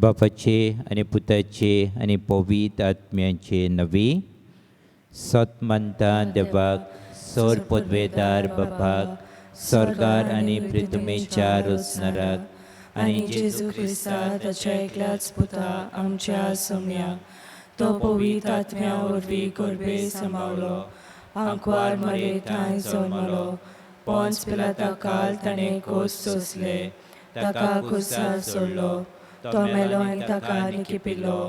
बापाचे आनी पुताचे आनी पवित्र आत्म्याचे नवी सत मानता देवाक सोर पदवेदार बापाक स्वर्गार आनी पृथ्वीच्या रोसनाराक आनी जेजू क्रिस्ता ताच्या एकल्याच पुता आमच्या सोम्या तो पवित्र आत्म्या वरवीं गर्भे सांबाळलो आंकवार मरे थंय जल्मलो पोंच पिलाता काल ताणें कोस सोंसले ताका कुसार सोडलो तो मेलो आनी ताका निकिपिल्लो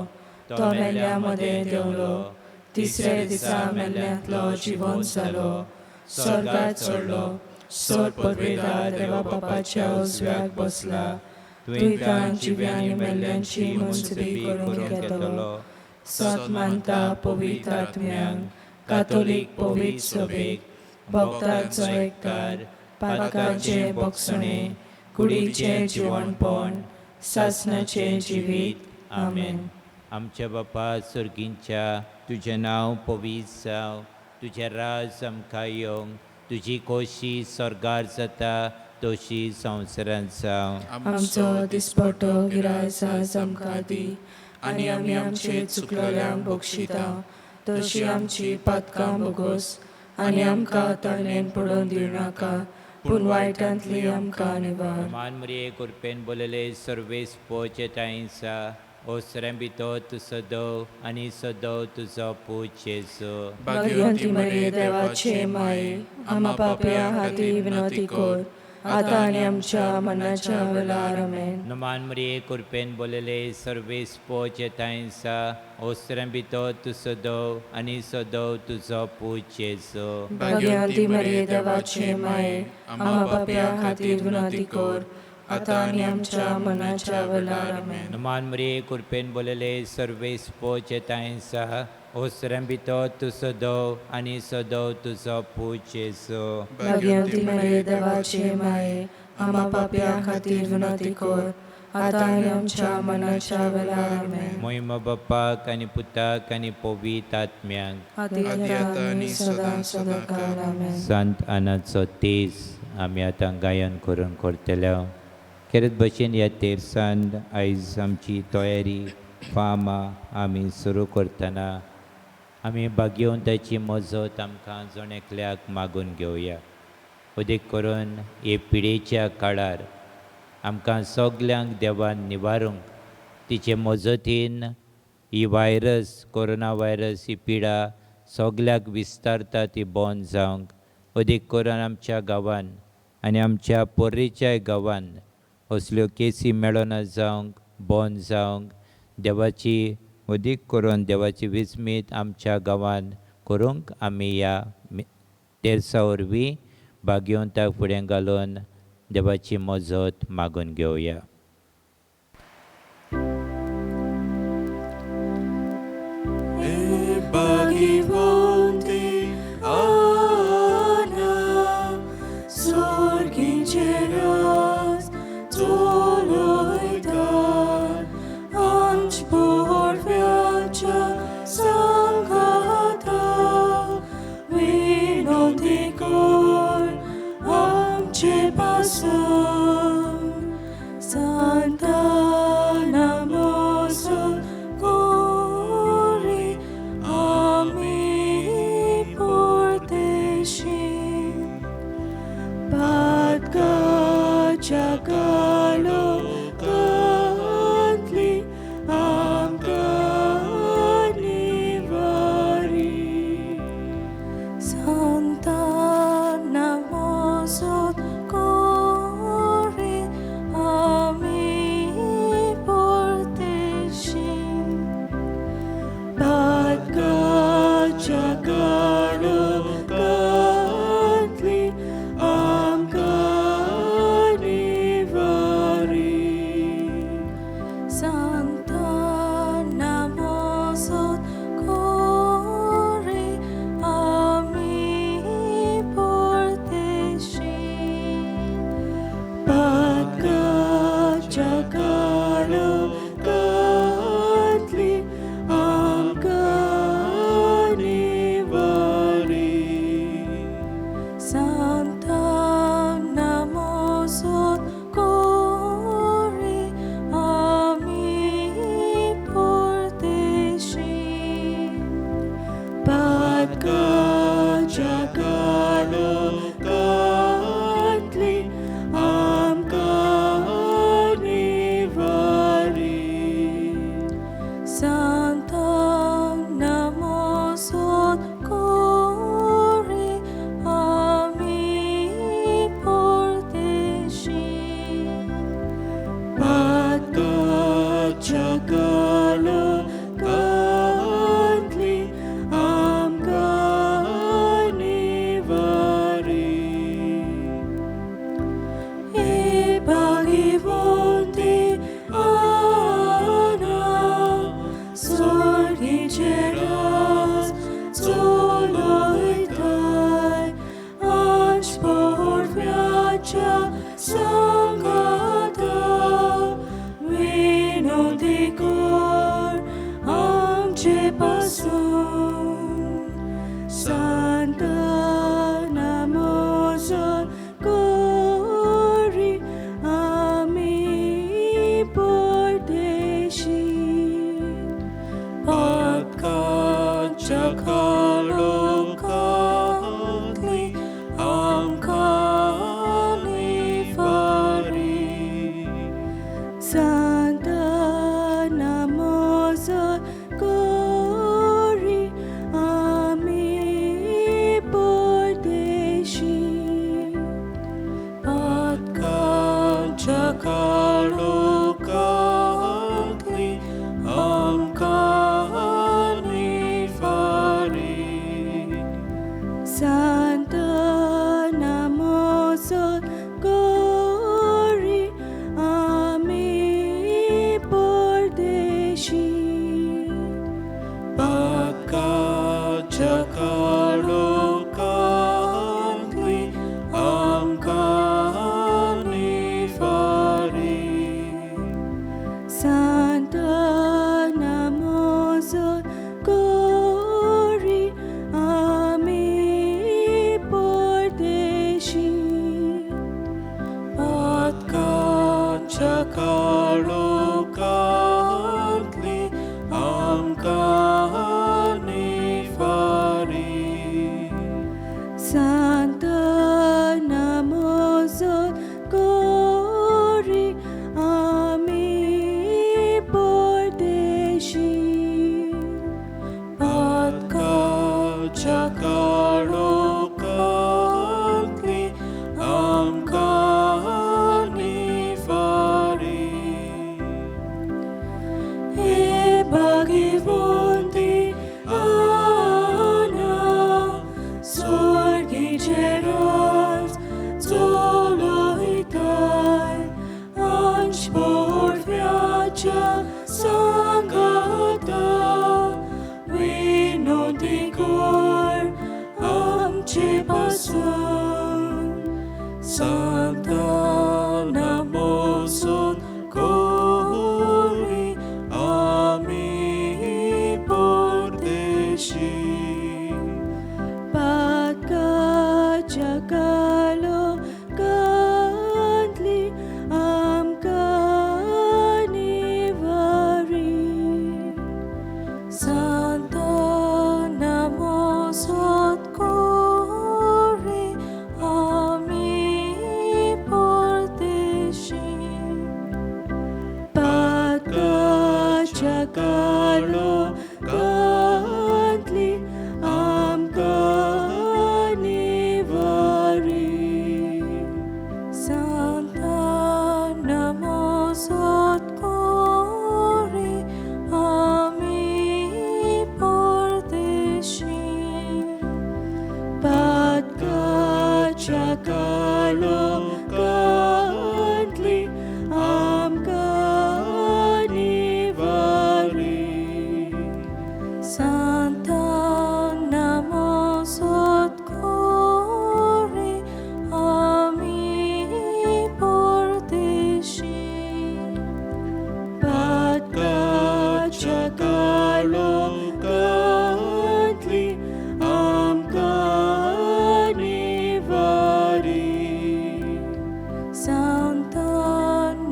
तो मेल्ल्या मदें देंवलो तिसरे दिसा मेल्ल्यांतलो जिवंत जालो स्वर्गांत चडलो सोर पदवेदार देवा बापाच्या उजव्याक बसला तुयतान जिव्या आनी मेल्ल्यांची मुंजबी करून घेतलो सत मानता पवित्र आत्म्यांक कातोलीक पवित्र सभेक भक्तांचो एककार पातकाचे बोगसणे कुडीचे जिवणपण सासणाचे जिवीत आमेन. आमच्या बापा सर्गींच्या तुझें नांव पवित्र जावं तुझें राज आमकां येवंक तुजी खोशी स्वर्गार जाता तशी संवसारांत जावं. आमचो दिसपट्टो गिरायस आज आमकां दी आनी आमी आमचे चुकलोल्यांक बक्षिता तशी आमची पातकां बोगोस आनी आमकां तळणेन पडोवन दिवं नाका पूण वायटांतली आमकां निवार. मान मरिये कुरपेन बोलले सर्वेस पोचे ताईंसा ओसरें भितर तूं सदव आनी सदव तुजो पूज जेजू. भाग्यवंती मरिये देवाचे माये आम्हा पापया खातीर विनवती कर आतां आनी आमच्या मरणाच्या वेळार आमेन. नमान मरिये कुरपेन बोलले सर्वेस पोचे ताईंसा ओसरें भितर तूं सदव आनी सदव तुजो पूज जेजू. भाग्यवंती मरिये देवाचे माये आम्हा पापया खातीर विनवती कर आतां आनी आमच्या मरणाच्या वेळार आमेन. नमान मरिये कुरपेन बोलले सर्वेस पोचे ताईंसा ओसरें भितर तूं सदव आनी सदव तुजो पूज जेजू. भाग्यवंती मरिये देवाचे माये आम्हा पापया खातीर विनवती कर आतां आनी आमच्या मरणाच्या वेळार आमेन. मोहिमा बापाक आनी पुताक आनी पवित्र आत्म्यांक आतां आनी सदां सदांकाळ आमेन. संत आनाचो तेज आमी आतां गायन करून करतले. खेरेत भशेन ह्या तेरसांत आयज आमची तयारी फामां आमी सुरू करतना आमी भाग्यवंताची मजत आमकां जण एकल्याक मागून घेवया. उदेक करून हे पिडेच्या काळार आमकां सगल्यांक देवान निवारूंक तिचे मजतीन ही वायरस कोरोना वायरस ही पिडा सगल्याक विस्तारता ती बंद जावंक उदेक करून आमच्या गांवांत आनी आमच्या पोर्रेच्याय गांवांत असल्यो केसी मेळना जावंक बंद जावंक देवाची उदीक करून देवाची विस्मीत आमच्या गांवांत करूंक आमी ह्या तेरसा वरवीं भाग्यवंताक फुडें घालून देवाची मजत मागून घेवया. mozot gori ami pordeshi Pagkatsakalokangli ang kanifari. Santa namozot gori ami pordeshi Pagkatsakalokangli ang kanifari. Santa namozot gori ami pordeshi Pagkatsakalokangli ang kanifari. e bagivonti ana sorgi geras zoloitai anch porfiacha sangata vinodikor amche pasun Santa namozot gori ami pordeshi. Pagkatjakalo gandli am kanivari Santa namozot gori ami pordeshi Pagkatjakalo gandli am kanivari Santa namozot gori ami pordeshi Pagkatjakalo gandli am kanivari Santa namozot gori ami pordeshi Pagkatjakalo gandli am kanivari Santa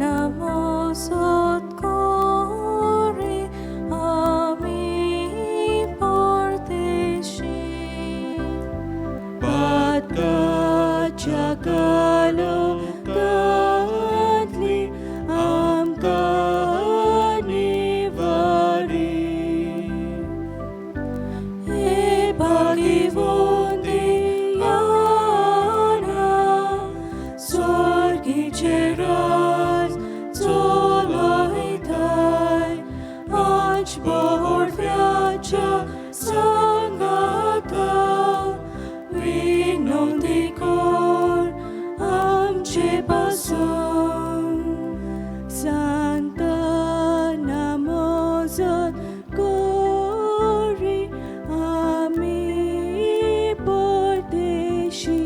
namozot gori ami pordeshi Pagkatjakalo gandli am kanivari e bagivonti ana sorgi geras zoloitai anch porfiacha sangata vinodikor amche pasun Santa namozot gori ami pordeshi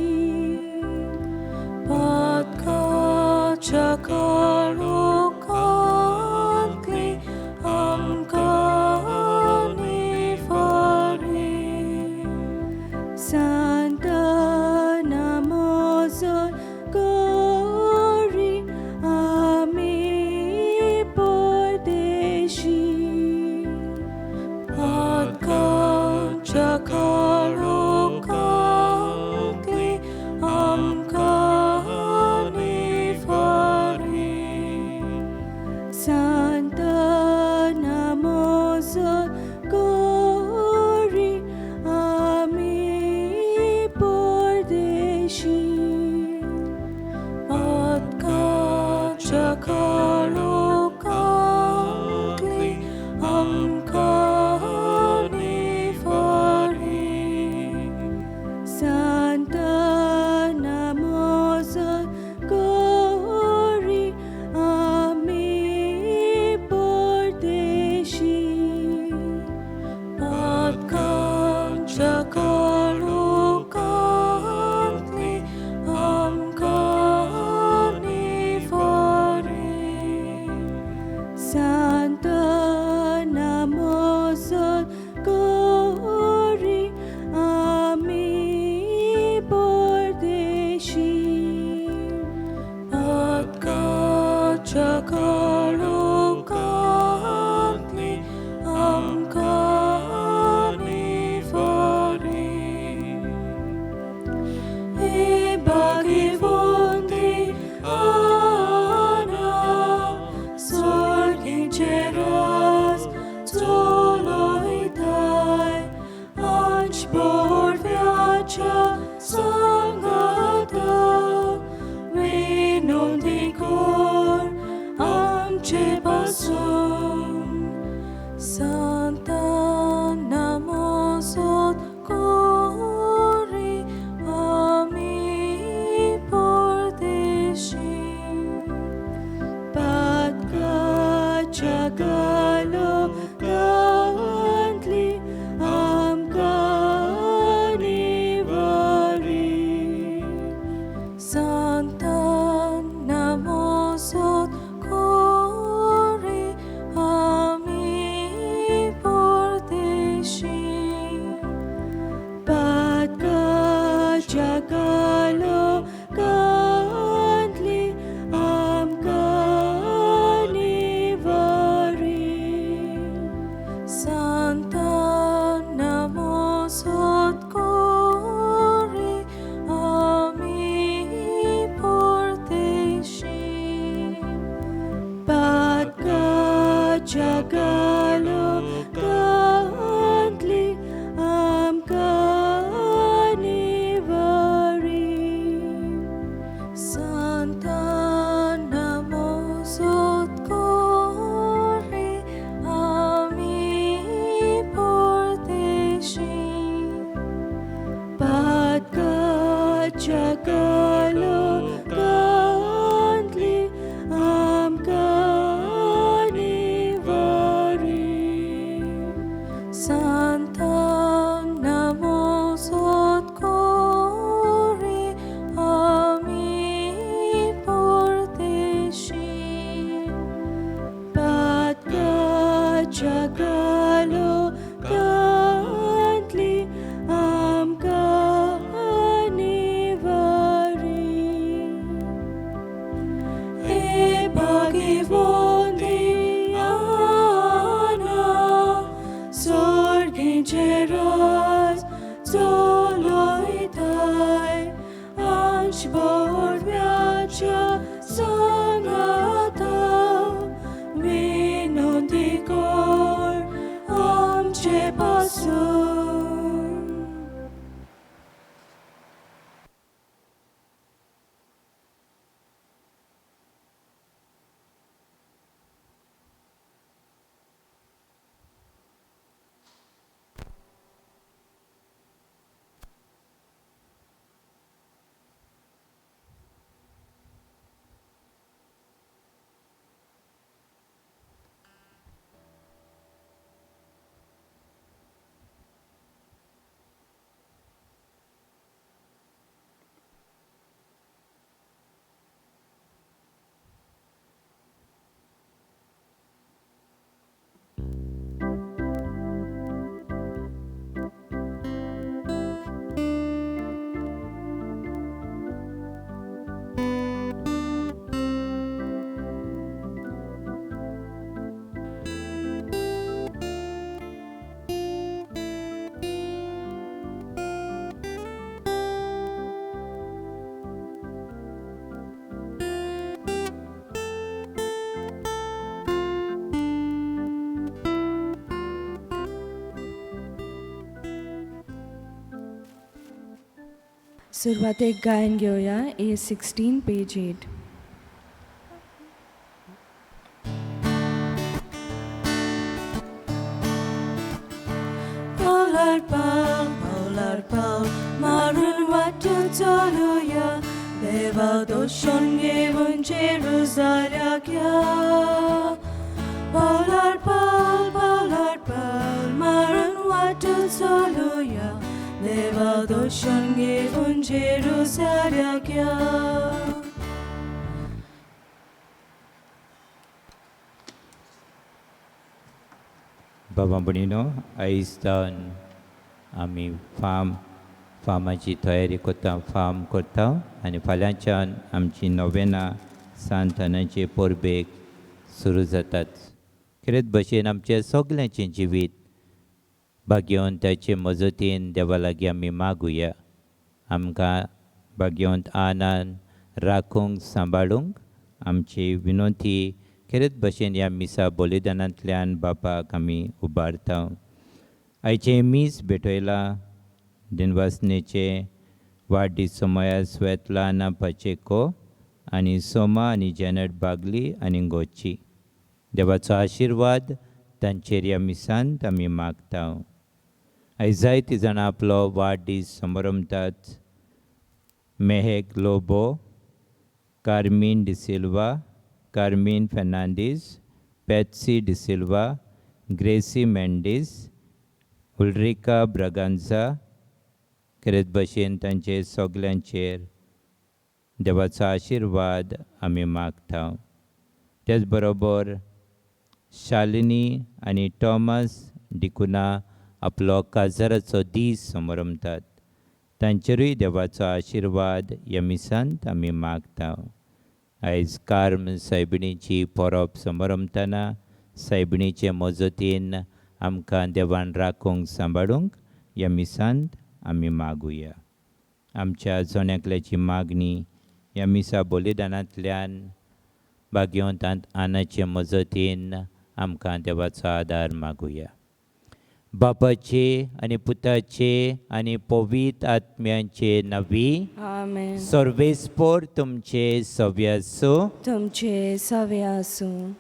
Pagkatsakalokangli ang kanifari Santa namozot gori ami pordeshi Pagkatsakalokangli ang kanifari लोकांतली आमकां निवारी. Santan namosod kori ami porteshi. Pagka jagalo kantli amka nivari. Santan namosod kori ami porteshi. Pagka jagalo kantli amka nivari. Santam namosod kori ami porteshi. Pagka jagalo kantli amka nivari. E bhagivandi ana sorgin cheras zoloitai anshbor vyacha sangata vinodikor amche pasun. सुरुवात एक गायन घेऊया. A16 page 8. Paular Paul, marun watun toluya, deva doshon gevun Jerusalem. Paular Paul, marun watun toluya, deva doshon gevun Jerusalem. बाबा भणीनो, आयज जावन आमी फार्माची तयारी करता, फार्म करता आनी फाल्यांच्यान आमची नोवेना सांत अनाचे पोरबेक सुरू जातात. खरेंच भशेन आमचे सगल्यांचें जिवीत भाग्यवंताचे मजतीन देवा लागीं आमी मागुया. आमकां भाग्यवंत आनंद राखूंक सांबाळूंक आमची विनंती खरेंच भशेन ह्या मिसा बलिदानांतल्यान बापाक आमी उबारता. आयचे मीस भेटयला दिनवासनेचे वाडदीस सोमया स्वेतलाना पाचेको आनी सोमा आनी जेनेट बागली आनी गोची. देवाचो आशिर्वाद तांचेर ह्या मिसांत आमी मागता. आयज जायतीं जाणां आपलो वाडदीस समारंभात. मेहेक लोबो, कार्मीन डिसिल्वा, कार्मीन फेर्नांडीस, पेत्सी डिसिल्वा, ग्रेसी मेंडीस, उल्रिका ब्रागांझा. खरेंच भशेन तांचे सगल्यांचेर देवाचो आशिर्वाद आमी मागता. तेच बरोबर शालिनी आनी टॉमस डिकुना आपलो काजाराचो दीस समारंभात. तांचेरूय देवाचो आशिर्वाद ह्या मिसांत आमी मागता. आयज कार्म सायबिणीची परब समरमतना सायबिणीचे मजतीन आमकां देवान राखूंक सांबाळूंक ह्या मिसांत आमी मागुया. आमच्या जोण्याकल्याची मागणी ह्या मिसा बलिदानांतल्यान भाग्यवंतांत आनाचे मजतीन आमकां देवाचो आदार मागुया. बापाचे आनी पुताचे आनी पवित्र आत्म्याचे नवी आमेन. सर्वेस्पोर तुमचे सव्य आसूं. तुमचे सवे आसूं.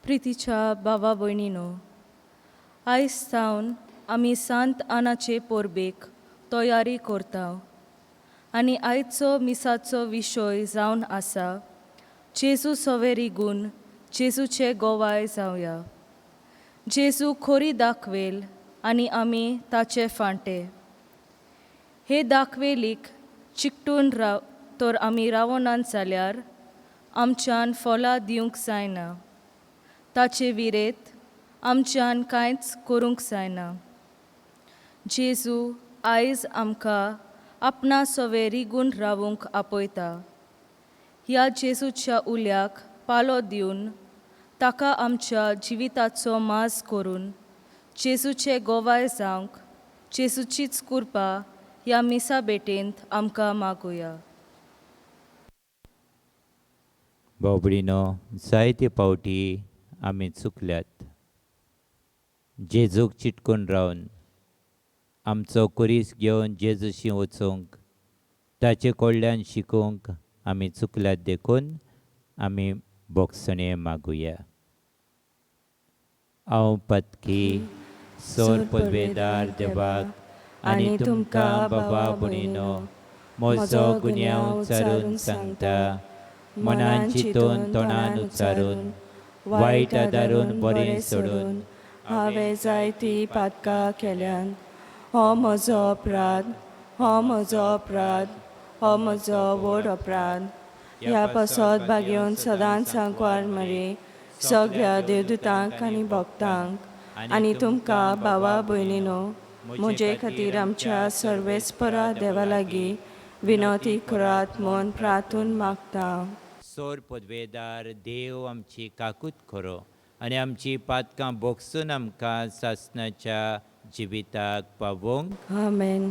प्रितीच्या भावा भयणीनो, आयज सावन आमी सांत आनाचे परबेक तयारी करता आनी आयचो मिसाचो विशय जावन आसा जेजू सवेरीगून जेजूचे गोवाय जावया. जेजू खोरी दाखवेल आनी आमी ताचे फांटे. हे दाखवेलीक चिकटून तर आमी रावनात जाल्यार आमच्यान फलां दिवंक जायना. ताचे विरेत आमच्यान कांयच करूंक जायना. जेजू आयज आमकां आपणा सवेरीगून रावूंक आपयता. ह्या जेजूच्या उल्याक पालो दिवन ताका आमच्या जिविताचो माज करून जेजूचे गोवाय जावंक जेजूचीच कृपा ह्या मिसा बेटेंत आमकां मागुया. बाबडीनो, जायते पावटी आमी चुकल्यात. जेजूक चिटकून रावन आमचो कुरीस घेवन जेजूशी वचूंक ताचे कडल्यान शिकूंक आमी चुकल्यात देखून आमी बोगसणे मागुया. हांव पत्की सोर पदवेदार देवाक आनी तुमकां बाबा भयणीनो म्हजो गुन्यांव उच्चारून सांगता. मनान चिंतून तोंडान उच्चारून वायट आदारून बरें सोडून हांवें जायतीं पातकां केल्यान. हो म्हजो अपराध, हो म्हजो अपराध, हो म्हजो व्हड अपराध. ह्या पासत भाग्योन सदांच सांकवार मरे सगळ्या देवदूतांक आनी भक्तांक आनी तुमकां भावा भयणीनो म्हजे खातीर आमच्या सर्वेस्परा देवा लागीं विनवती करात म्हूण प्रार्थून मागता. सोर पदवेदार देव आमची काकूत खरो आनी आमची पातकां बोगसून आमकां सासणाच्या जिविताक पावोवंक. आमेन.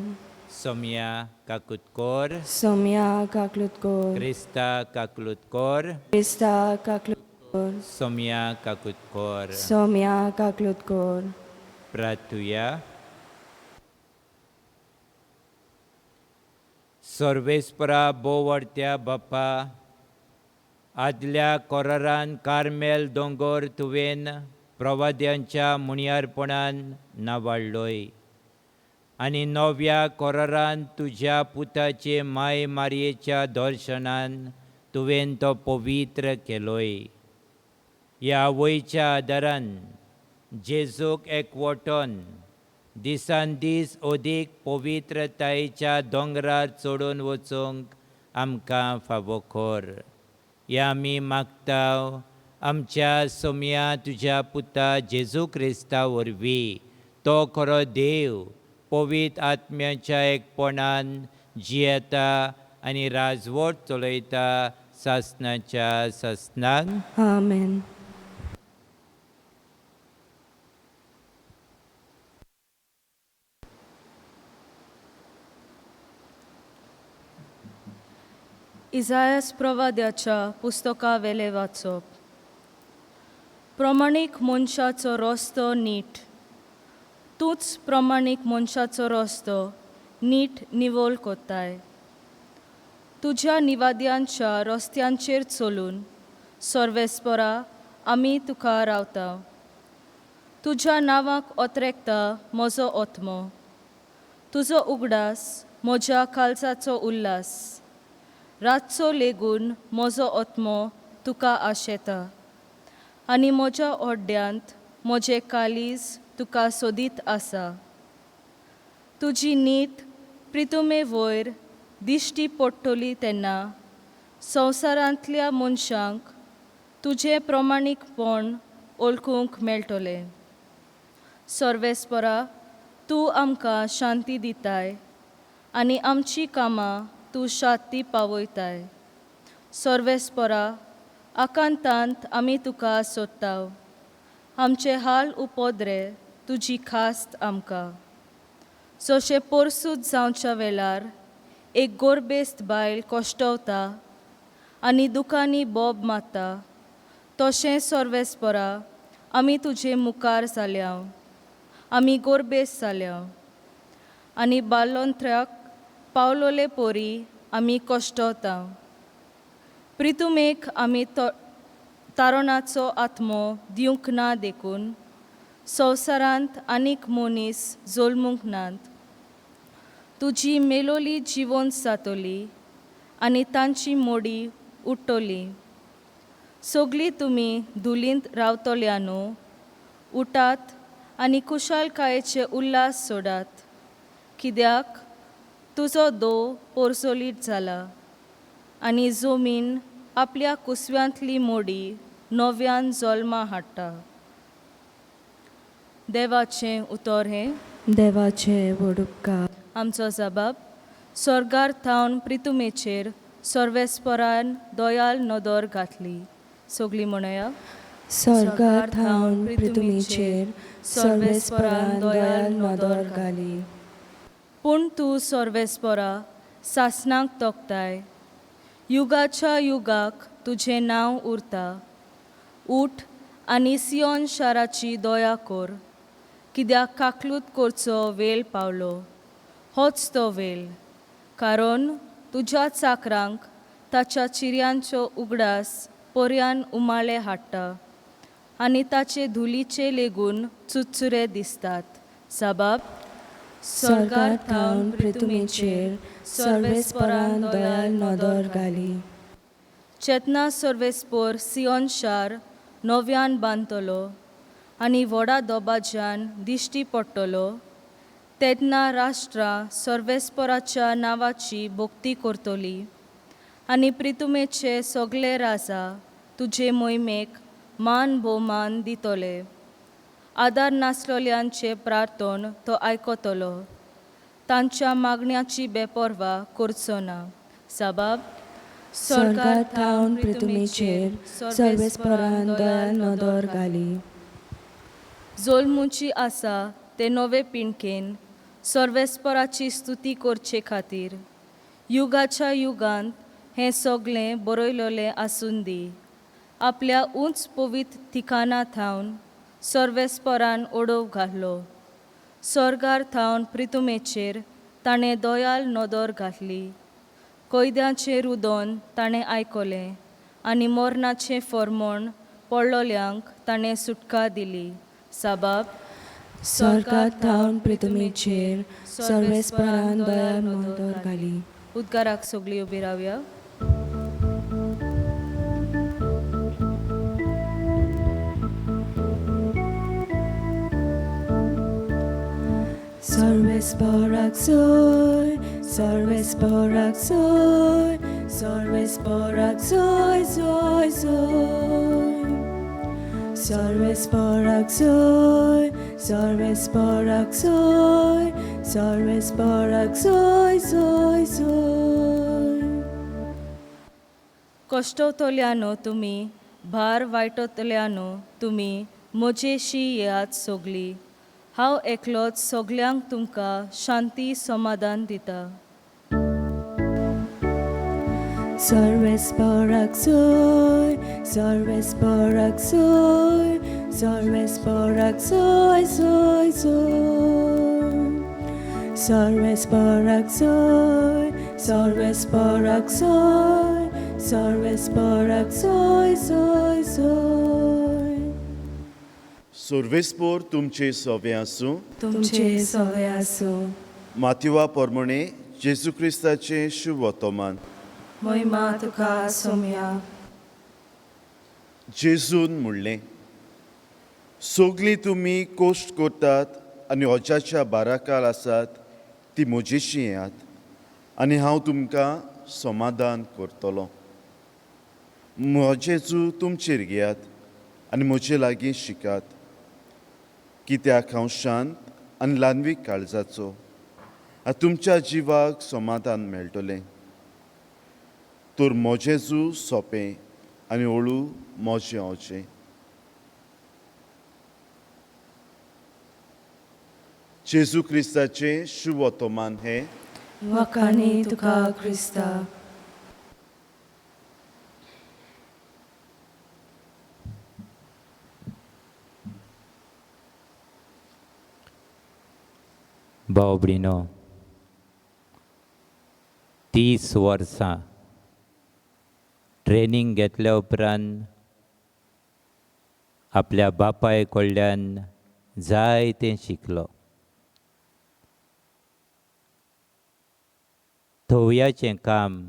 सोम्या काकूतकोर, सोम्या काकलुतकोर, क्रिस्ता काकलुतकोर, क्रिस्ता काकलुतकोर, सोम्या काकूतकोर. सोम्या काकलुतकोर. प्रार्थुया. सर्वेस्परा बोवडत्या बापा, आदल्या कोरारान कार्मेल दोंगोर तुवेन प्रवाद्यांच्या मुणयारपणान नावाडलोय आनी नव्या कोरारान तुज्या पुताचे माय मारयेच्या दर्शनान तुवेन तो पवित्र केलोय. ह्या वयच्या आदारान जेजूक एकवटोन दिसान दीस अदीक पवित्रतायेच्या दोंगरार चडून वचूंक आमकां फावो कर. ह्या आमी मागता आमच्या सोम्या तुज्या पुता जेजू क्रिस्ता वरवीं. तो खरो देव पवित्र आत्म्याच्या एकपणान जियेता आनी राजवट चलयता सासणाच्या सासणाक. आमेन. इसायास प्रवाद्याच्या पुस्तका वेले वाचप. प्रमाणीक मनशाचो रस्तो नीट. तूंच प्रमाणीक मनशाचो रस्तो नीट निवळ कोत्ताय. तुज्या निवाद्यांच्या रस्त्यांचेर चलून सर्वेस्परा आमी तुका रावता. तुज्या नांवाक ओतरेकता म्हजो ओत्मो. तुजो उगडास म्हज्या काळजाचो उल्हास. रातचो लेगून म्हजो ओत्मो तुका आशेता आनी म्हज्या ओड्ड्यांत म्हजें कालीज तुका सोदीत आसा. तुजी नीत प्रितुमे वयर दिश्टी पडटली तेन्ना संवसारांतल्या मनशांक तुजें प्रमाणीकपण ओळखूंक मेळटलें. सर्वेस्परा, तूं आमकां शांती दिताय आनी आमची कामां तूं शांती पावयताय. सर्वेस्परा, आकांतांत आमी तुका सोदताव. आमचे हाल उपोद्रे तुजी खास्त आमकां. सोशे पोरसूत जावच्या वेळार एक गोरबेस्त बायल कोश्टवता आनी दुखांनी बोब मारता, तशें सर्वेस्परा आमी तुजे मुखार जाल्या. आमी गोरबेस जाल्या आनी बालोंत्र्याक पावलोले पोरी आमी कोश्टवता. प्रितुमेक आमी तारुणाचो आत्मो दिवंक ना देखून संवसारांत आनीक मनीस जल्मूंक नात. तुजी मेलोली जिवंत जातली आनी तांची मोडी उठ्ठोली. सगळीं तुमी धुलींत रावतल्या न्हू. उठात आनी कुशालकायेचे उल्हास सोडात, कित्याक तुजो दोव पोरसोलीत जाला आनी जमीन आपल्या कुसव्यांतली मोडी नव्यान जल्मा हाडटा. देवाचें उतर हें. देवाचे व्हड उपकार. आमचो जबाब. स्वर्गार थावन प्रितुमेचेर सर्वेस्परान दोयाल नदर घातली. सगळीं म्हणया. स्वर्गार थावन प्रितुमेचेर सर्वेस्परान दोयाल नदर घाली. पूण तूं सर्वेस्परा सासणाक तोखताय. युगाच्या युगाक तुजें नांव उरता. उठ आनी सियोन शाराची दया कर, कित्याक काकलूत करचो वेळ पावलो. होच तो वेळ, कारण तुज्या चाकरांक ताच्या चिरयांचो उगडास पर्यान उमाळे हाडटा आनी ताचे धुलीचे लेगून चुचुरे दिसतात. जबाब. स्वर्गार थावन प्रितुमेचेर सर्वेस्परान दोयाल नदर घाली. चेतना सर्वेस्पोर सियोन शार नव्यान बांदतलो आनी व्हडा दोबाज्यान दिश्टी पडटलो. तेन्ना राष्ट्रां सर्वेस्पराच्या नांवाची भोक्ती करतली आनी प्रितुमेचे सगळे राजा तुजे मोहिमेक मान भोवमान दितले. आदार नासलोल्यांचे प्रार्थन तो आयकतलो. तांच्या मागण्याची बेपर्वा करचो ना. जबाब. स्वर्गार थावन प्रितुमेचेर सर्वेस्परान दोयाल नदर घाली. जल्मुची आसा ते नवे पिणकेन सर्वेस्पराची स्तुती करचे खातीर युगाच्या युगांत हें सगळें बरयलोलें आसून दी. आपल्या उंच पवित्र ठिकाणा थावन सर्वेस्परान ओडव घातलो. स्वर्गार थावन प्रितुमेचेर ताणें दोयाल नदर घातली. कैद्याचें रुदन ताणें आयकलें आनी मोर्नाचें फर्मोण पडलोल्यांक ताणें सुटका दिली. जबाब. स्वर्गार थावन प्रितुमेचेर सर्वेस्परान दोयाल नदर घाली. उद्गाराक सगळीं उबी रावया. सर्वेस्porak soy, सर्वेस्porak soy, सर्वेस्porak soy, soy, soy. सर्वेस्porak soy, सर्वेस्porak soy, सर्वेस्porak soy, soy, soy. कश्टवतल्यानो तुमी, भार वायटतल्यानो तुमी, म्हजेशी येयात सगळीं. हांव एकलोच सगल्यांक तुमकां शांती समाधान दिता. सर्वेस्porak soy, सर्वेस्porak soy, सर्वेस्porak soy, soy, soy. सर्वेस्porak soy, सर्वेस्porak soy, सर्वेस्porak soy, soy, soy. सर्वेस्पोर तुमचे सवे आसूं. तुमचे सवे आसूं. माथ्युवा पोरमणे जेजू क्रिस्ताचें शुभ वर्तमान. महिमा तुका सोम्या. जेजून म्हणलें, सगलीं तुमी कोश्ट करतात आनी ओजाच्या बाराकाल आसात ती म्हजेशी येयात आनी हांव तुमकां समाधान करतलों. म्हजेजू तुमचेर घेयात आनी म्हजे लागीं शिकात, कित्याक हांव शांत आनी ल्हानवीक काळजाचो, तुमच्या जिवाक समाधान मेळटलें. तर म्हजें जू सोंपें आनी हळू मोजें ओजें. जेजू क्रिस्ताचें शुभ वर्तमान हें वखाणी तुका क्रिस्ता. भाव भयणो, 30 वर्सां ट्रेनींग घेतल्या उपरांत आपल्या बापाय कडल्यान जायतें शिकलो. धवयाचें काम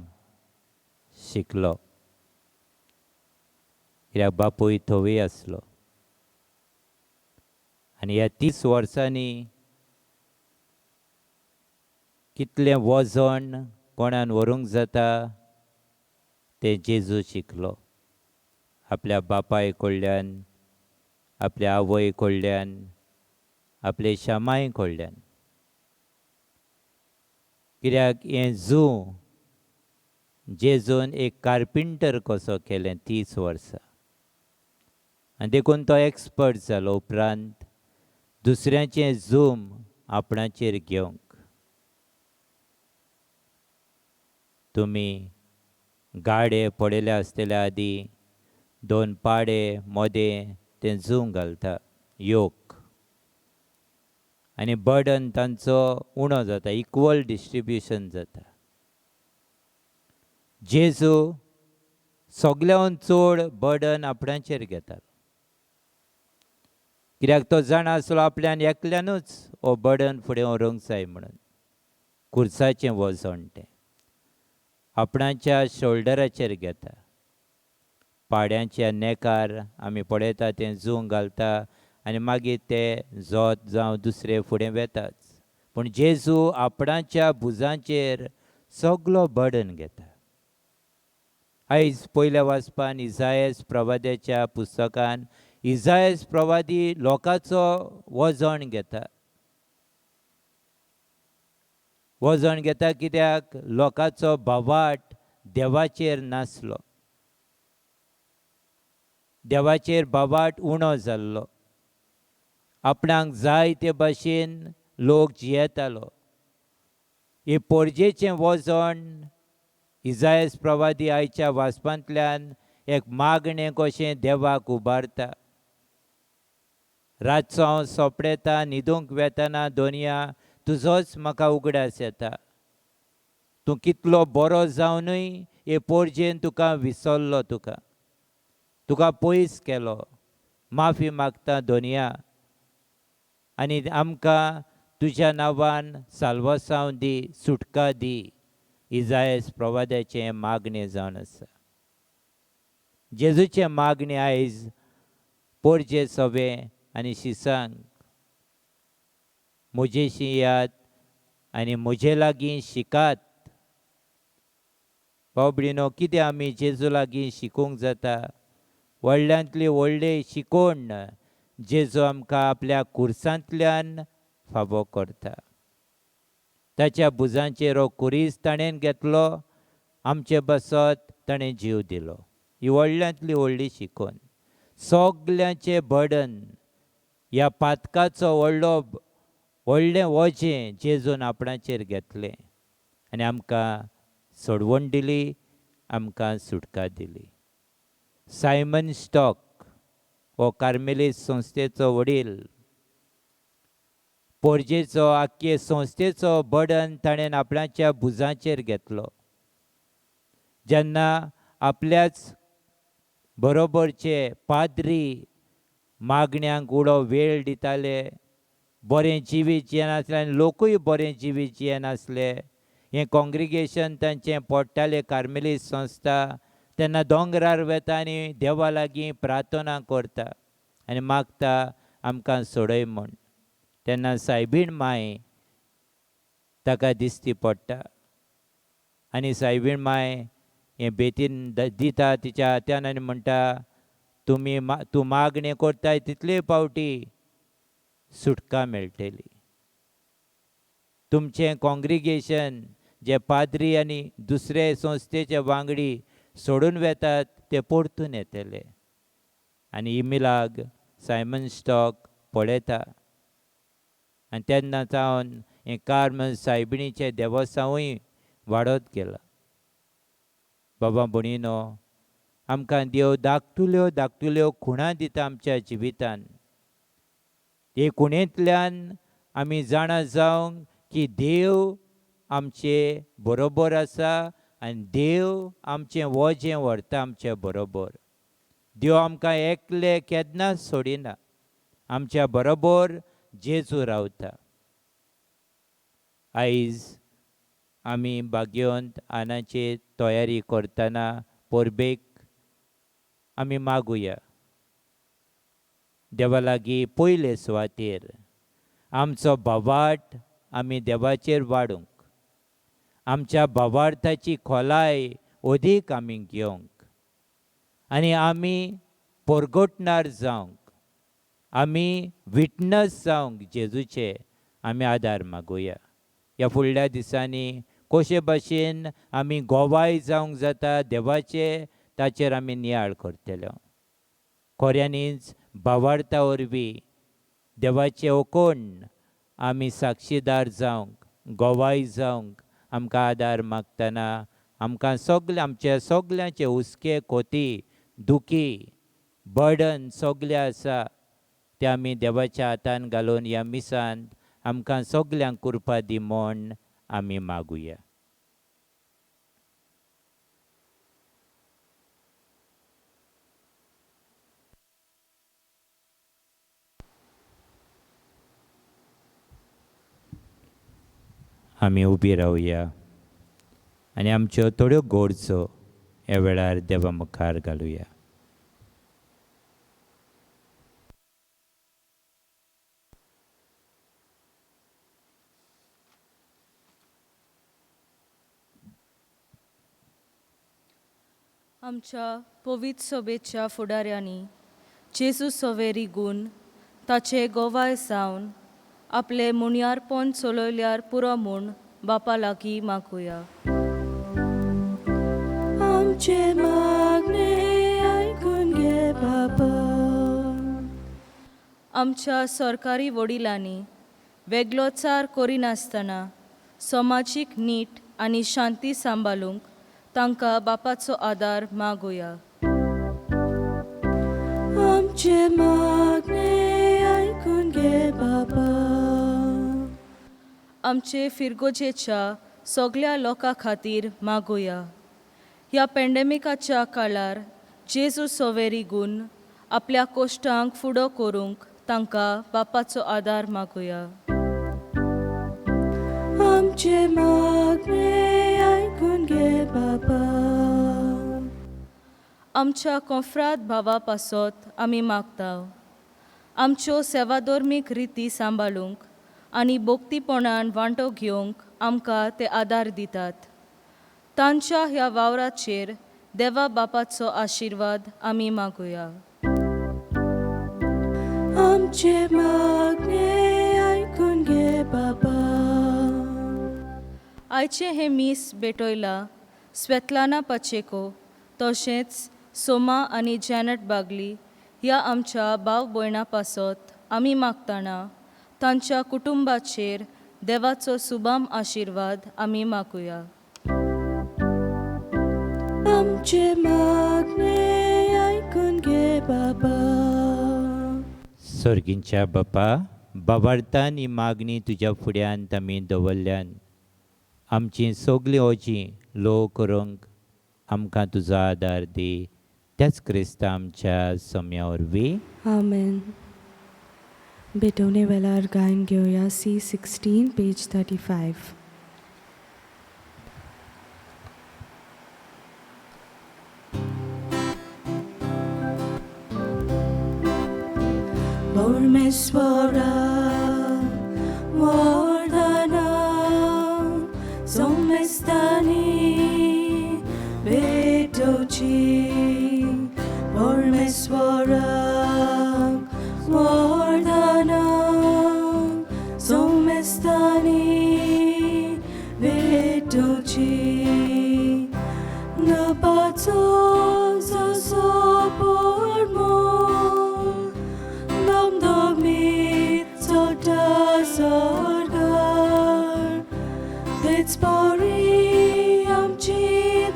शिकलो, कित्याक बापूय धवय आसलो. आनी ह्या 30 वर्सांनी कितलें वजन कोणान व्हरूंक जाता तें जेजू शिकलो. आपल्या बापाय कडल्यान, आपल्या आवय कडल्यान, आपले शामाय कडल्यान. कित्याक हें जू जेजून एक कार्पिंटर कसो केलें 30 वर्सां. आनी देखून तो एक्सपर्ट जालो उपरांत दुसऱ्याचें जूम आपणाचेर घेवंक. तुमी गाडे पडयले आसतले आदीं 2 पाडे मोदें तें जूं घालता योक, आनी बर्डन तांचो उणो जाता, इक्वल डिस्ट्रिब्युशन जाता. जेजू सगल्यान चड बर्डन आपणाचेर घेतालो, कित्याक तो जाणा आसलो आपल्यान एकल्यानूच हो बर्डन फुडें व्हरूंक जाय म्हणून. खुर्साचें वजन तें आपणाच्या शोल्डराचेर घेता. पाड्यांच्या नेकार आमी पळयता तें जूं घालता आनी मागीर ते जोत जावं दुसरे फुडें वेताच. पूण जेजू आपणाच्या भुजांचेर सगलो बर्डन घेता. आयज पयल्या वाचपान इसायास प्रवाद्याच्या पुस्तकान इसायास प्रवादी लोकाचो वजन घेता. वजन घेता कित्याक लोकाचो भावाट देवाचेर नासलो. देवाचेर भावाट उणो जाल्लो. आपणाक जाय ते भाशेन लोक जियेतालो. हे पोरजेचें वजन इसायास प्रवादी आयच्या वाचपांतल्यान एक मागणें कशें देवाक उबारता. रातचो हांव सोंपडेता, न्हिदूंक वेतना दोनया तुजोच म्हाका उगडास येता. तूं कितलो बरो जावनूय हे पोरजेन तुका विसरलो, तुका पयस केलो. माफी मागता दोनया, आनी आमकां तुज्या नांवान साल्वासांव दी, सुटका दी. इसायास प्रवाद्याचें मागणें जावन आसा. जेजूचें मागणें आयज पोरजे सवे आनी शिसांक म्हजेशी येयात आनी म्हजे लागीं शिकात. भाव भयणीनो, कितें आमी जेजू लागीं शिकूंक जाता? व्हडल्यांतली व्हडली शिकोण जेजू आमकां आपल्या खुर्सांतल्यान फावो करता. ताच्या भुजांचेर हो खुरीस ताणें घेतलो, आमचे बसत ताणें जीव दिलो. ही व्हडल्यांतली व्हडली शिकोण. सगल्यांचें बर्डन, ह्या पातकाचो व्हडलें वजें जेजून आपणाचेर घेतलें आनी आमकां सोडवण दिली, आमकां सुटका दिली. सायमन स्टॉक हो कार्मेलीस संस्थेचो वडील, पोरजेचो आख्खे संस्थेचो बर्डन ताणें आपणाच्या भुजांचेर घेतलो. जेन्ना आपल्याच बरोबरचे पाद्री मागण्यांक उडो वेळ दिताले, बरें जिवीत जियेनासले आनी लोकूय बरें जिवीत जियेनासले, हें कॉंग्रिगेशन तांचें पडटालें कार्मेलीस संस्था, तेन्ना दोंगरार वेता आनी देवा लागीं प्रार्थना करता आनी मागता आमकां सोडय म्हूण. तेन्ना सायबीण माय ताका दिश्टी पडटा आनी सायबीण माय हें बेतीन दिता तिच्या हातान आनी म्हणटा, तूं मागणें करताय तितले पावटी सुटका मेळटली. तुमचें कॉंग्रिगेशन जे पाद्री आनी दुसरे संस्थेचे वांगडी सोडून वेतात ते परतून येतले. आनी इमिलाग सायमन स्टॉक पळयता. आनी तेन्ना सावन हें कार्मल सायबिणीचें देवस्थानूय वाडत गेलां. बाबा भणीनो, आमकां देव धाकटुल्यो खुणां दिता आमच्या जिवितान. हे खुणेंतल्यान आमी जाणा जावंक की देव आमचे बरोबर आसा आनी देव आमचें वजें व्हरता आमचे बरोबर. देव आमकां एकले केन्नाच सोडिना. आमच्या बरोबर जेजू रावता. आयज आमी भाग्यवंत आनाची तयारी करतना परबेक आमी मागुया. देवा लागीं पयले सुवातेर आमचो भावार्थ आमी देवाचेर वाडूंक, आमच्या भावार्थाची खोलाय अदीक आमी घेवंक आनी आमी परगटणार जावंक, आमी विटनस जावंक जेजूचे आमी आदार मागुया. ह्या फुडल्या दिसांनी कशे भाशेन आमी गोवाय जावंक जाता देवाचे, ताचेर आमी नियाळ करतले. खऱ्यांनीच भावार्था वरवीं देवाचे ओकोण आमी साक्षीदार जावंक, गोवाय जावंक आमकां आदार मागतना आमकां आमच्या सगल्यांचे हुस्के खोती दुखी बर्डन सगलें आसा ते आमी देवाच्या हातान घालून ह्या मिसान आमकां सगल्यांक कृपा दी म्हूण आमी मागुया. आमी उबी रावया आनी आमच्यो थोड्यो गोडचो ह्या वेळार देवा मुखार घालुया. आमच्या पवित्र सभेच्या फुडाऱ्यांनी जेजू सोवेरी गूण ताचे गोवाय सावन आपले मुण्यारपण चलयल्यार पुरो म्हूण बापा लागीं मागुया. आमचे मागणे आयकून घे बाबा. आमच्या सरकारी वडिलांनी वेगळोचार करिनासतना समाजीक नीट आनी शांती सांबाळूंक तांकां बापाचो आदार मागुया. आमचे मागणे आयकून घे बाबा. आमचे फिरगोजेच्या सगळ्या लोकां खातीर मागुया. ह्या पॅन्डेमिकाच्या काळार जेजू सोवेरी गूण आपल्या कोश्टांक फुडो करूंक तांकां बापाचो आदार मागुया. आमचे मागणे आयकून घे बाबा. आमच्या कोंफ्रात भावा पासत आमी मागताव. आमच्यो सेवाधर्मीक रिती सांबाळूंक आनी भोक्तीपणान वांटो घेवंक आमकां ते आदार दितात. तांच्या ह्या वावराचेर देवा बापाचो आशिर्वाद आमी मागुया. आमचे मागणे आयकून घे बाबा. आयचे हे मीस भेटयला स्वेतलाना पाचेको तशेंच सोमा आनी जॅनट बागली ह्या आमच्या भाव भयणां पासत आमी मागतना तांच्या कुटुंबाचेर देवाचो सुबाम आशिर्वाद आमी मागुया. आमचे मागणे आयकून घे बाबा. सर्गींच्या बापा, भावार्थान ही मागणी तुज्या फुड्यांत आमी दवरल्यान आमची सगळीं ओजी लो करूंक आमकां तुजो आदार दी. त्याच क्रिस्ता आमच्या सम्या वरवीं. आमेन. बेटवणे वेळार गायन घेवया C16 page 35. Bormeswara Wardana Somestani Betochi Bormeswara सरकार तेच पोरी आमची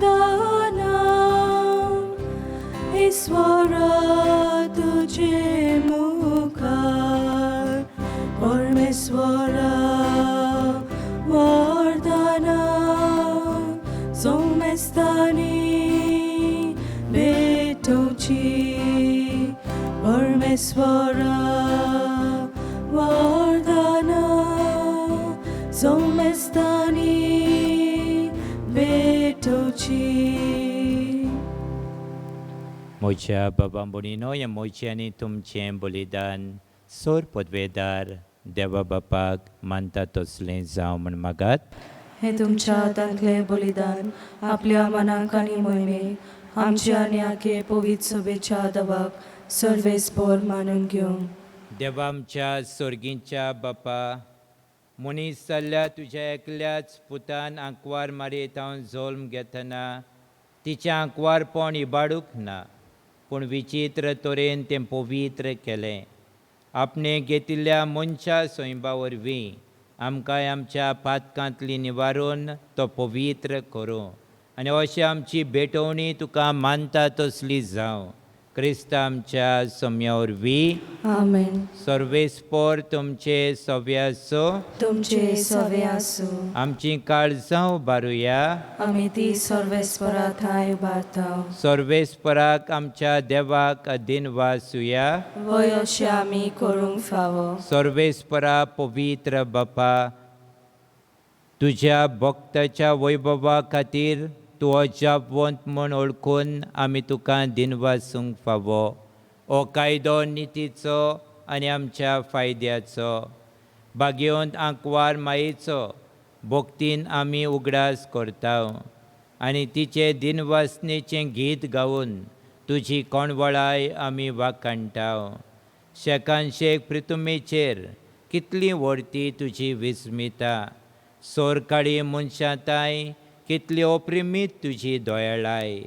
दाना ईश्वरा तुझे मुखार परमेश्वरा वरदाना सोमेस्तानी भेटोची परमेश्वरा वरदाना सोमेस्तानी भेटोची. मोच्या बाबा बोनिनो या मोचे आनी तुमचें बलिदान सोर पदवेदार देवा बापाक मानता तसलें जावं म्हण मागात. हे तुमच्या हातांतले बलिदान आपल्या मनाक आनी मोहिमेक आमच्या आनी आखे पवित्र सभेच्या दबाक सर्वेस्पर मानून घेवंक. देवा आमच्या सोर्गींच्या बापा, मनीस जाल्ल्या तुज्या एकल्याच पुतान आंकवार मारयत हांव जल्म घेतना तिचें आंकवारपण इबाडूंक ना, पूण विचित्र तरेन तें पवित्र केलें. आपणे घेतिल्ल्या मनशा सोयंबा वरवीं आमकां आमच्या पातकांतली निवारून तो पवित्र करूं आनी अशी आमची भेटवणी तुका मानता तसली जावं. क्रिस्ता आमच्या सोम्या वरवीं आमेन. सर्वेस्पर तुमचे सव्या आसूं. तुमचे सवे आसूं. आमची काळजां उबारुया. आमी ती सर्वेस्परा थाय उबारताव. सर्वेस्पराक आमच्या देवाक अधीन वासुया. वय अशें आमी करूंक फावो. सर्वेस्परा पवित्र बापा, तुज्या भक्ताच्या वैभवा खातीर तूं अजापवंत म्हूण ओळखून आमी तुका दिनवासूंक फावो. हो कायदो नितीचो आनी आमच्या फायद्याचो. भाग्यवंत आंकवार मायेचो भक्तीन आमी उगडास करताव आनी तिचे दिनवासनेचें गीत गावन तुजी कोणवळाय आमी वाखाणटाव. शेकांशेक प्रितुमेचेर कितली व्हडती तुजी विस्मिता. सोरकाळी मनशांताय कितली अप्रिमीत तुजी दोळाय.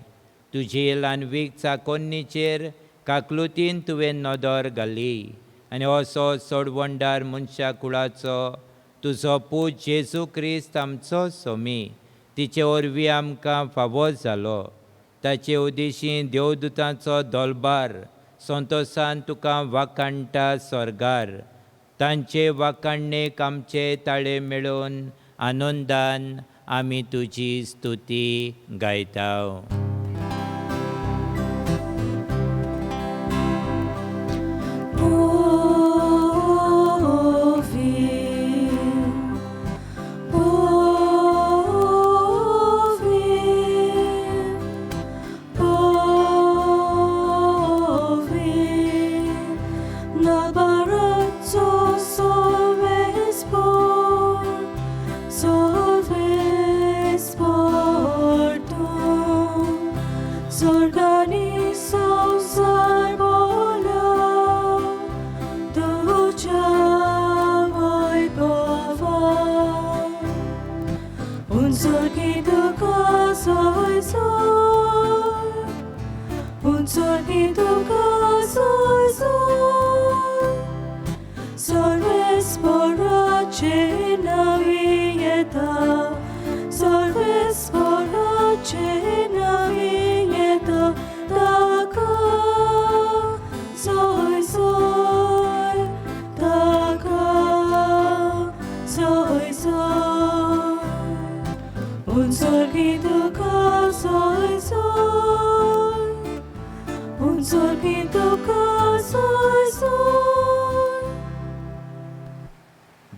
तुजी ल्हानवीक चाकोन्नीचेर काकलुतीन तुवें नदर घाली आनी असो सोडवंडार मनशा कुळाचो तुजो पूत जेजू क्रिस्त आमचो सोमी तिचे वरवीं आमकां फावो जालो. ताचे उदेशीं देवदुतांचो दोलबार संतोशान तुका वाखाणटा स्वर्गार. तांचे वाखाणणेक आमचे ताळे मेळून आनंदान आमी तुजी स्तुती गायताव.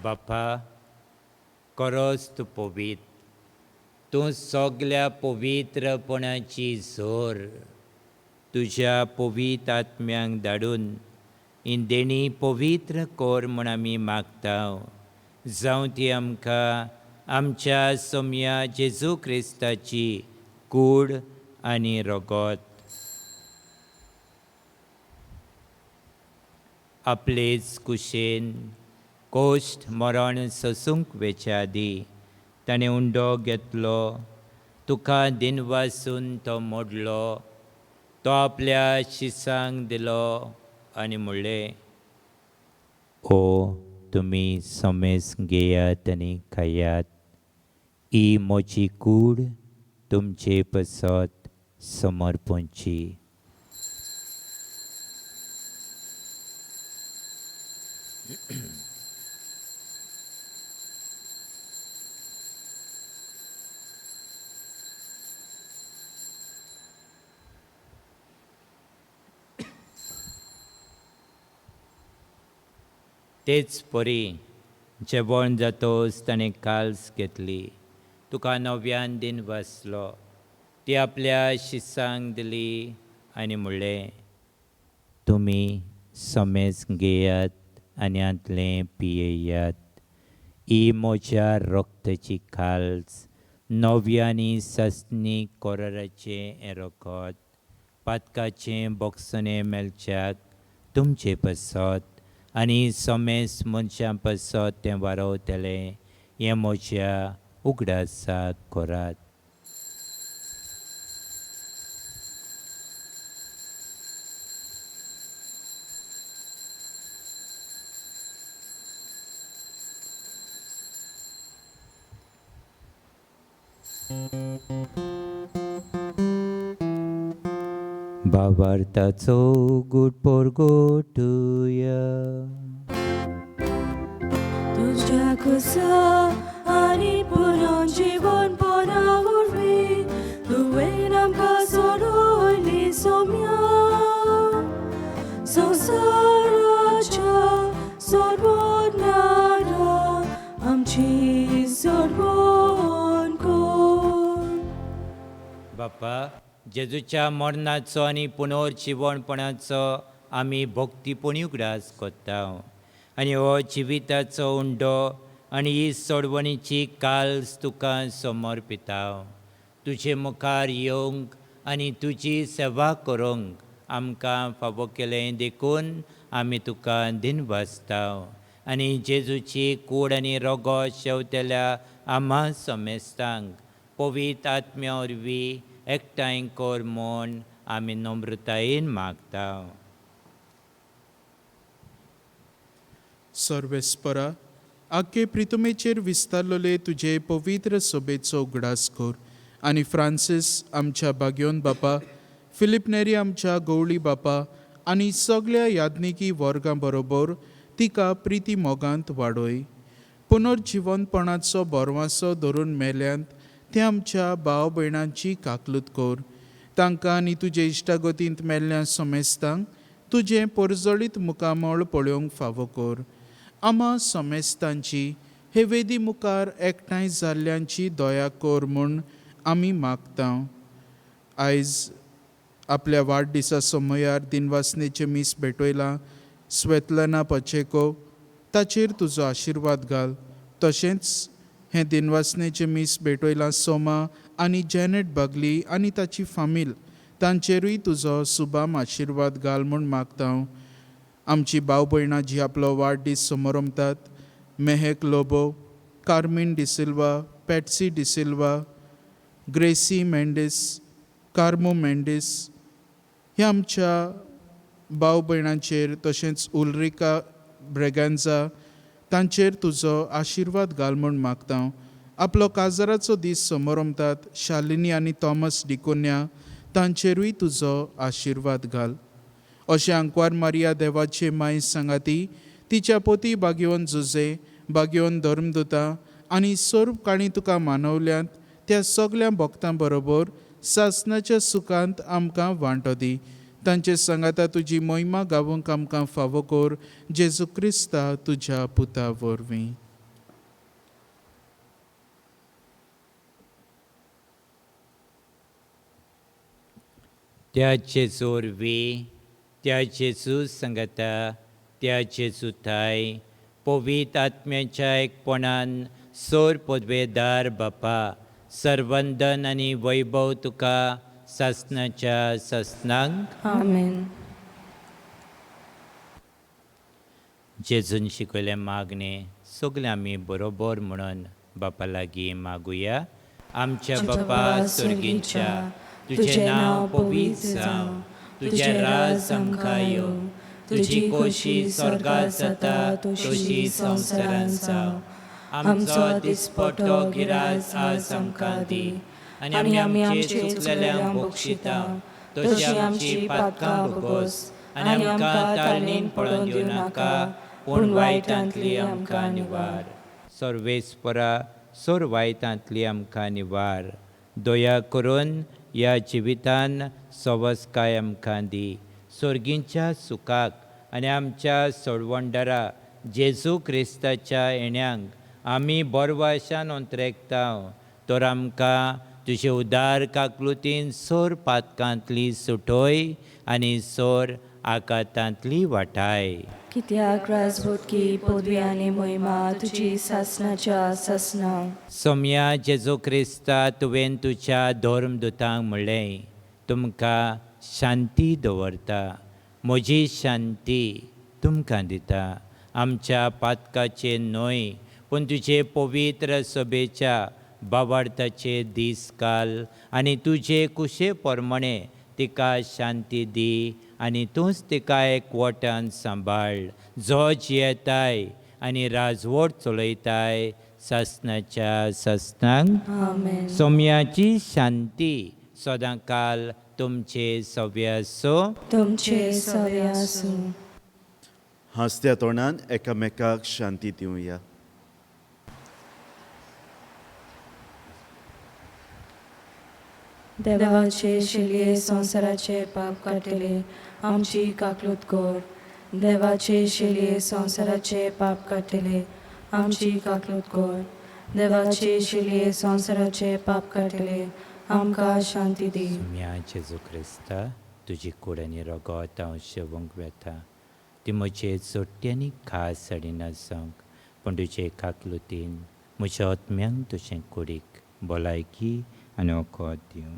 बापा, खरोच तूं पवित्र. तूं सगल्या पवित्रपणाची झोर तुज्या पवित्र आत्म्यांक धाडून ही देणी पवित्र कोर म्हूण आमी मागताव. जावं ती आमकां आमच्या सोम्या जेजू क्रिस्ताची कूड आनी रगत. आपलेच कुशेन कोश्ट मरण सोसूंक वेचे आदी ताणें उंडो घेतलो. तुका दिनवासून तो मोडलो. तो आपल्या शिसांक दिलो आनी म्हणलें, ओ तुमी समेस घेयात आनी खायात. ही म्हजी कूड तुमचे पसत समर्पणची. तेच परी जेवण जातोच ताणें काल्स घेतली. तुका नव्यान दिन वाचलो. ती आपल्या शिसांक दिली आनी म्हणलें, तुमी समेस घेयात आनी आंतलें पियेयात. ही म्हज्या रोगताची काल्स, नव्या आनी सस्नी कोराराचें हें रोगत, पातकाचें बोगसणें मेलच्याक तुमचे पसत आनी समेस मनशां पसत तें वारोवतलें. हें म्हज्या उगडासाक करात. भावार्थाचो गूट परगोटुया. तुझ्या कुसा आनी पुराण जीवन पोना उरवी तुवें आमकां सोडून सोम्या संवसाराच्या सोडवणारा आमची सोडवण कोर. बापा, जेजूच्या मरणाचो आनी पुनर्जीवणपणाचो आमी भक्तीपणी उगडास कोत्ता. आनी हो जिविताचो उंडो आनी ही सोडवणीची काल्स तुका समर्पिता. तुजे मुखार येवंक आनी तुजी सेवा करूंक आमकां फावो केलें देखून आमी तुका दिनवासता. आनी जेजूची कूड आनी रोगो शेवतेल्या आम्हा समेस्तांक पवित्र आत्म्या वरवीं एकठांय कर म्हूण आमी नम्रतायेन मागता. सर्वेस्परा, आख्खे प्रितमेचेर विस्तारलोले तुजे पवित्र सोबेचो उगडास कर. आनी फ्रांसीस आमच्या बागयोन बापा, फिलिप नेरी आमच्या गवळी बापा आनी सगळ्या याज्ञिकी वर्गां बरोबर तिका प्रिती मोगांत वाडय. पुनर्जीवनपणाचो बोरवांसो धरून मेल्यांत ते आमच्या भाव भयणांची काकलूत कर. तांकां आनी तुजे इश्टागतींत मेल्ल्या समेस्तांक तुजें परजळीत मुखामळ पळोवंक फावो कर. आम्हा समेस्तांची हे वेदी मुखार एकठांय जाल्ल्यांची दया कर म्हूण आमी मागता. आयज आपल्या वाडदिसा समयार दिनवासनेचें मीस भेटयलां स्वेतलना पचेको, ताचेर तुजो आशिर्वाद घाल. तशेंच हें दिनवासनेचें मीस भेटयलां सोमा आनी जॅनेट बागली आनी ताची फामील, तांचेरूय तुजो सुबाम आशिर्वाद घाल म्हूण मागता. आमची भाव भयणां जी आपलो वाडदीस समोरमतात, मेहेक लोबो, कार्मिन डिसिल्वा, पॅट्सी डिसिल्वा, ग्रेसी मेंडीस, कार्मो मेंडीस, ह्या आमच्या भाव भयणांचेर तशेंच उल्रिका ब्रेगांजा तांचेर तुजो आशिर्वाद घाल म्हूण मागता. आपलो काजाराचो दीस समोरमतात शालिनी आनी थॉमस डिकोन्या, तांचेरूय तुजो आशिर्वाद घाल. अशें आंकवार मारिया देवाचे माय सांगाती, तिच्या पोती बागयोन जुजे, बागयोन धर्मदुता आनी सर्व काणी तुका मानवल्यांत त्या सगळ्या भक्तां बरोबर सासणाच्या सुखांत आमकां वांटो दी. तांचे सांगाता तुजी महिमा गावूंक आमकां फावो कर. जेजू क्रिस्ता तुज्या पुता वरवीं. त्या जेजू वरवीं, त्या जेजू सांगाता, त्या जेजूताय पवित्र आत्म्याच्या एकपणान सोर पदवेदार बापा, सर्वंदन आनी वैभव तुका सासणाच्या सासणांक. आमेन. जेजून शिकयलें मागणें सगलें आमी बरोबर म्हणून बापा लागीं मागुया. आमच्या बापा स्वर्गीच्या, तुजें नांव पवित्र जावं, तुजें राज आमकां येवं, तुझी खोशी स्वर्गात जाता तशी संवसारांत जावं. आमचो दिसपट्टो गिराज आज आमकां दी, आनी आमी आमचे चुकलेल्यांक बक्षिता तशी आमची पातकां भोगोस, आनी आमकां ताळणेन पडोवन दिवं नाका, पूण वायटांतली आमकां निवार. सर्वेस्परा सोर वायटांतली आमकां निवार. दया करून ह्या जिवितान सवस्काय आमकां दी. सर्गींच्या सुखाक आनी आमच्या सोडवंडरा जेजू क्रिस्ताच्या येण्याक आमी बरवाशान अंतरेकताव. तर आमकां तुजे उदार काकलुतीन सोर पातकांतली सुटोय आनी सोर आकातांतली वाटाय. कित्याक राजभुतकी पदवी आनी मोहिमा तुजी सासणाच्या सासना. सोम्या जेजू क्रिस्ता तुवें तुज्या धर्मदुतांक म्हणलें, तुमकां शांती दवरता, म्हजी शांती तुमकां दिता. आमच्या पातकाचे न्हय पूण तुजे पवित्र सभेच्या बावार्थाचे दीस काल, आनी तुजे कुशे प्रमाणे तिका शांती दी, आनी तूंच तिका एकवटान सांबाळ, जो जियेताय आनी राजवट चलयताय सासणाच्या सासणांक. आमेन. सोम्याची शांती सदां काल तुमचे सव्य आसो. तुमचे सवे आसूं. हांसत्या तोंडान एकामेकाक शांती दिवया. देवाचे शिलये संवसाराचे पाप काटिले, आमची काकलूत कोर. देवाचे शिलये संवसाराचे पाप काटिले, आमची काकलूत कोर. देवाचे शिलये संवसाराचे पाप काटिले, आमकां शांती दी. सोम्या जेजू क्रिस्ता तुजी कूड आनी रगत हांव शेवंक वेता. ती म्हजे जोडटी आनी खास साडीन आसोंक, पूण तुजे काकलुतीन म्हज्या आत्म्यांक तुजें कुडीक भलायकी आनी वखद दिवं.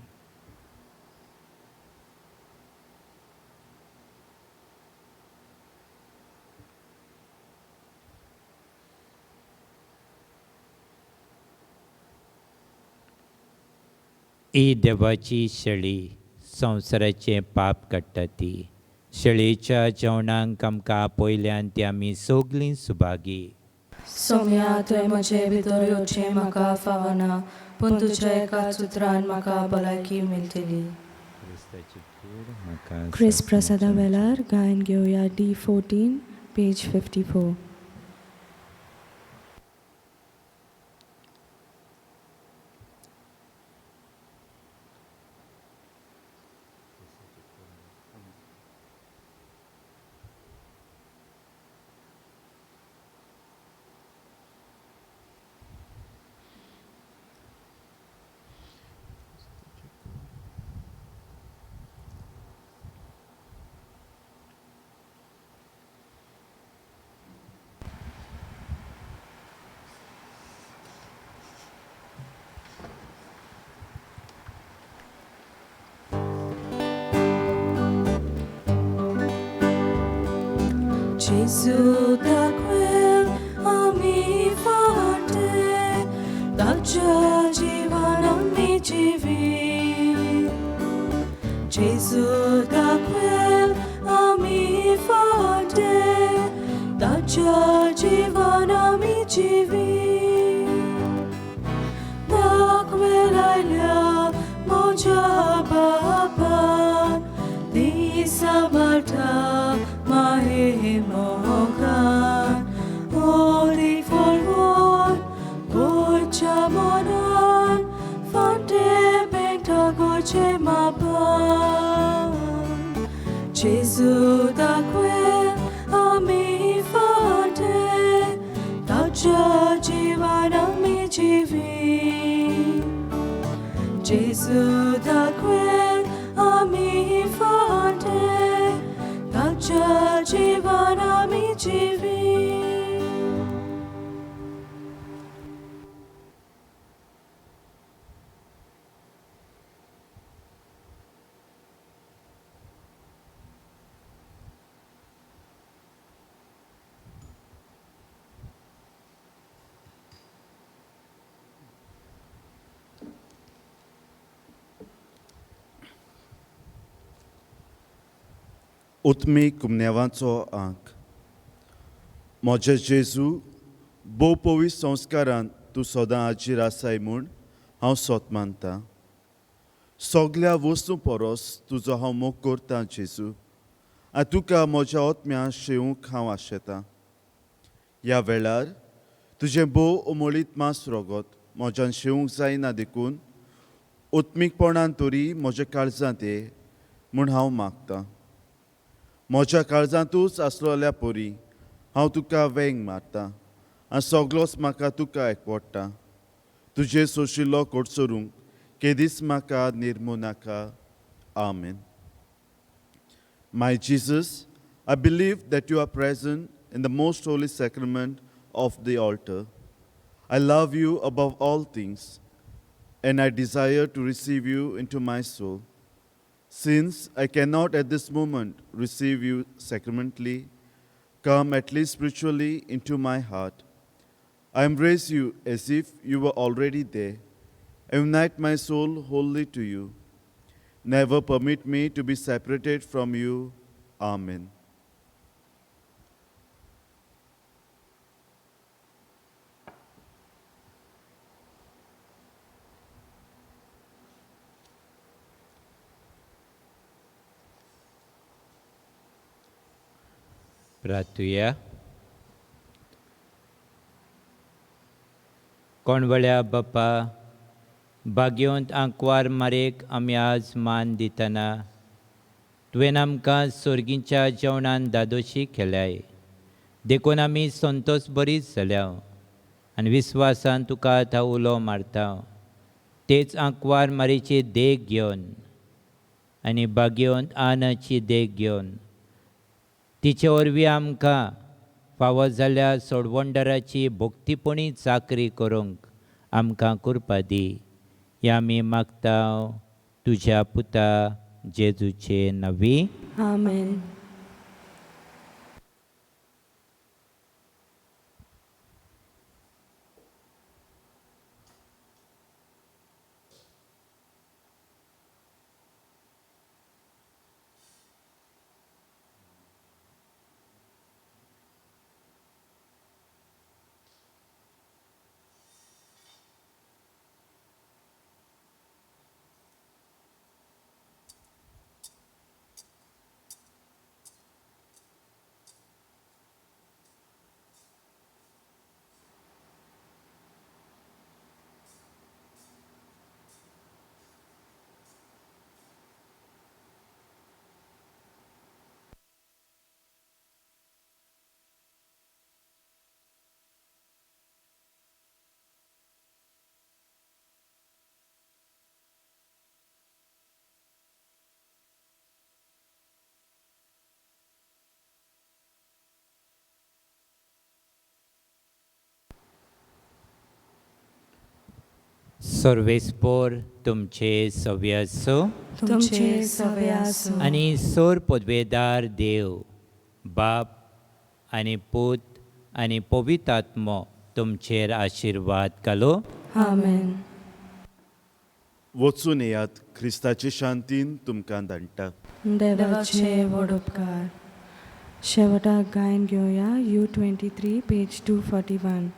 ही देवाची शेळी संवसाराचें पाप काडटा ती. शेळयेच्या जेवणाक आमकां आपयल्यान ती आमी सगलीं सुभागी. सोम्या तुवें म्हजे भितर येवचें म्हाका फावना, पूण तुज्या एका उतरान म्हाका भलायकी मेळटली. क्रिस प्रसादा वेळार गायन घेवया D14 page 54. Gesù da quel ami forte, daccia jivana mi jivi. Gesù da quel ami forte, daccia jivana mi jivi. Da quell'alia moja baba, di sabalta mahimokan, ori folvor, gocha monan, fonte benta goche maban. Gesù da quel ami fonte, daccia jivana mi jivi. Gesù da quel ami fonte, daccia jivana mi jivi. उत्मी कुमनेवाचो आंक म्हजे जेजू भोव पवित्र संस्कारांत तूं सदां हाजीर आसाय म्हूण हांव सोत मानतां. सगल्या वस्तू परस तुजो हांव मोग करतां जेजू. आनी तुका म्हज्या ओतम्या शेवूंक हांव आशेतां. ह्या वेळार तुजें भोव अमोळीत मास रोगत म्हज्यान शेवूंक जायना देखून उत्मीकपणान तरी म्हज्या काळजांत ये म्हूण हांव मागतां. म्हज्या काळजांतूच आसलो जाल्यार पोरी हांव तुका वेंग मारतां आनी सगलोच म्हाका तुका एकवडटा. तुजे सोशिल्लो कोडसरूंक केदीस म्हाका निर्मू नाका. Amen. My Jesus, I believe that you are present in the most holy sacrament of the altar. I love you above all things, and I desire to receive you into my soul. Since I cannot at this moment receive you sacramentally, come at least spiritually into my heart. I embrace you as if you were already there, and unite my soul wholly to you. Never permit me to be separated from you. Amen. प्रार्थुया. कोणवळ्या बापा, भाग्यवंत आंकवार मारेक आमी आज मान दितना तुवें आमकां सोर्गींच्या जेवणान दादोशी केल्याय. देखून आमी संतोश बरीच जाल्या आनी विस्वासान तुका आतां उलो मारता. तेच आंकवार मारेची देख घेवन आनी भाग्यवंत आनाची देख घेवन तिचे वरवीं आमकां फावो जाल्या सोडवंडराची भोक्तीपणी चाकरी करूंक आमकां करपा दी. हें आमी मागता तुज्या पुता जेजूचे नवी. आमेन. सर्वेस्पोर तुमचे सव्य असो तुमचे सवे आसूं आनी सोर पदवेदार देव बाप आनी पूत आनी पवित्र आत्मो तुमचेर आशिर्वाद घालो. आमेन. वचून येयात, ख्रिस्ताचे शांतीन तुमकां धाडटा. देवाचे व्हड उपकार. शेवटाक गायन घेवया U23 page 241.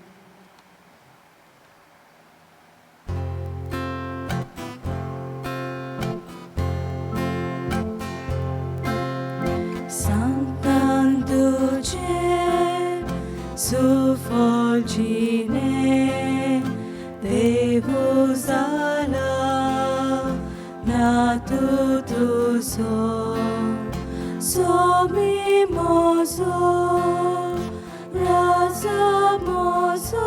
Suffolgine Deus ala natutuso somimoso razamoso